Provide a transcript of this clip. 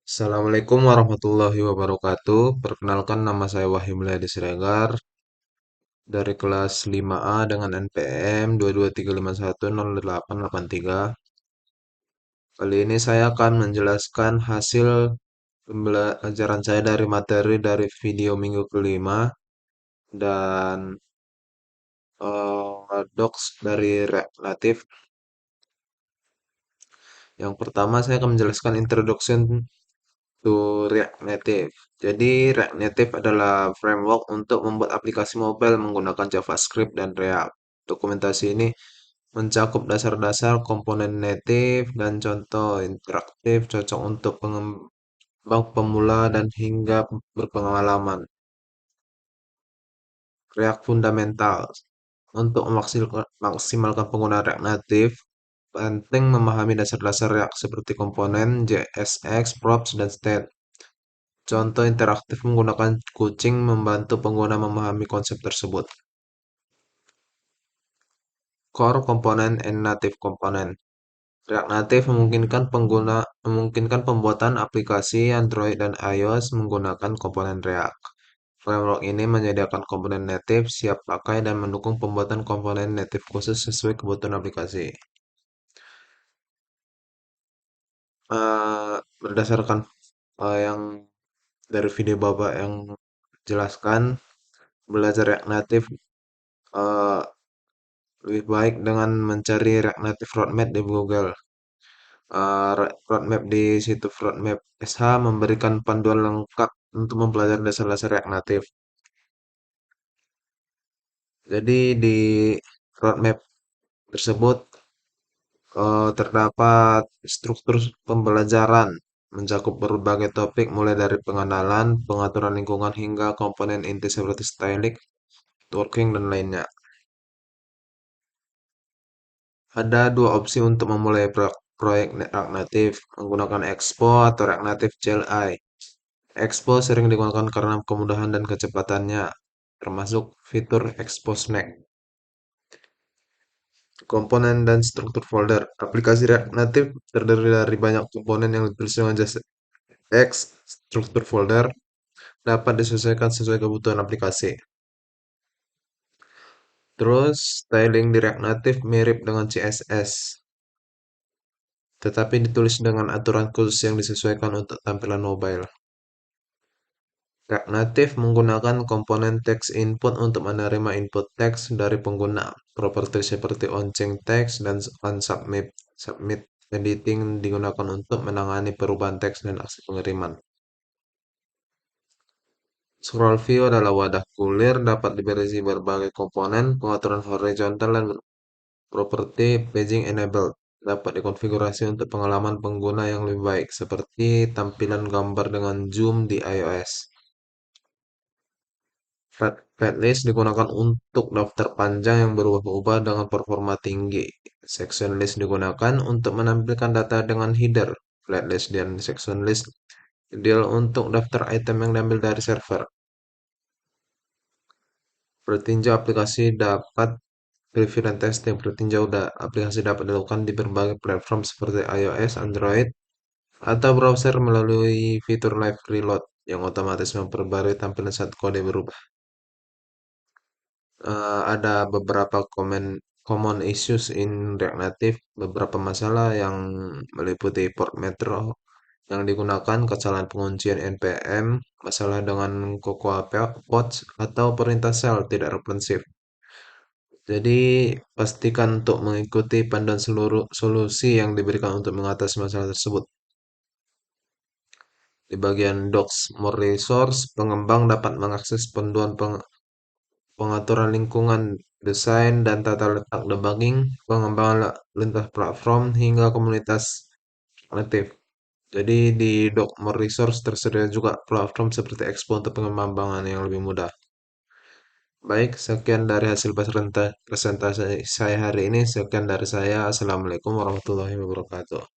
Assalamualaikum warahmatullahi wabarakatuh. Perkenalkan nama saya Wahyu Mulyadi Siregar dari kelas 5A dengan NPM 223510883. Kali ini saya akan menjelaskan hasil pembelajaran saya dari materi dari video minggu kelima dan docs dari React Native. Yang pertama saya akan menjelaskan introduction to React Native. Jadi React Native adalah framework untuk membuat aplikasi mobile menggunakan JavaScript dan React. Dokumentasi ini mencakup dasar-dasar komponen native dan contoh interaktif cocok untuk pengembang pemula dan hingga berpengalaman. React fundamental. Untuk maksimalkan penggunaan React Native, penting memahami dasar-dasar React seperti komponen, JSX, props, dan state. Contoh interaktif menggunakan kucing membantu pengguna memahami konsep tersebut. Core Component and Native Component. React Native memungkinkan pembuatan aplikasi Android dan iOS menggunakan komponen React. Framework ini menyediakan komponen native siap pakai dan mendukung pembuatan komponen native khusus sesuai kebutuhan aplikasi. Berdasarkan yang dari video Bapak yang jelaskan, belajar React Native eh, lebih baik dengan mencari React Native Roadmap di Google. Roadmap di situs Roadmap SH memberikan panduan lengkap untuk mempelajari dasar-dasar React Native. Jadi di roadmap tersebut terdapat struktur pembelajaran mencakup berbagai topik mulai dari pengenalan, pengaturan lingkungan hingga komponen inti seperti styling, networking, dan lainnya. Ada dua opsi untuk memulai proyek React Native menggunakan Expo atau React Native CLI. Expo sering digunakan karena kemudahan dan kecepatannya, termasuk fitur Expo Snack. Komponen dan struktur folder. Aplikasi React Native terdiri dari banyak komponen yang ditulis dengan JSX. Struktur folder dapat disesuaikan sesuai kebutuhan aplikasi. Terus, styling di React Native mirip dengan CSS, tetapi ditulis dengan aturan khusus yang disesuaikan untuk tampilan mobile. React Native menggunakan komponen text input untuk menerima input teks dari pengguna. Properti seperti onChange text dan onSubmit. Submit editing digunakan untuk menangani perubahan teks dan aksi pengiriman. Scroll view adalah wadah kulir dapat diberisi berbagai komponen, pengaturan horizontal dan properti paging enabled. Dapat dikonfigurasi untuk pengalaman pengguna yang lebih baik, seperti tampilan gambar dengan zoom di iOS. Fatlist digunakan untuk daftar panjang yang berubah-ubah dengan performa tinggi. Section list digunakan untuk menampilkan data dengan header. Flatlist dan section list ideal untuk daftar item yang diambil dari server. Bertinjau aplikasi dapat review dan testing. Bertinjau aplikasi dapat dilakukan di berbagai platform seperti iOS, Android, atau browser melalui fitur Live Reload yang otomatis memperbarui tampilan saat kode berubah. Ada beberapa common issues in React Native, beberapa masalah yang meliputi port metro yang digunakan, kesalahan penguncian NPM, masalah dengan Cocoa Pods, atau perintah shell tidak responsif. Jadi, pastikan untuk mengikuti panduan seluruh solusi yang diberikan untuk mengatasi masalah tersebut. Di bagian Docs More Resource, pengembang dapat mengakses panduan pengaturan lingkungan, desain, dan tata letak debugging, pengembangan lintas platform, hingga komunitas native. Jadi di Doc More Resource tersedia juga platform seperti Expo untuk pengembangan yang lebih mudah. Baik, sekian dari hasil presentasi saya hari ini. Sekian dari saya. Assalamualaikum warahmatullahi wabarakatuh.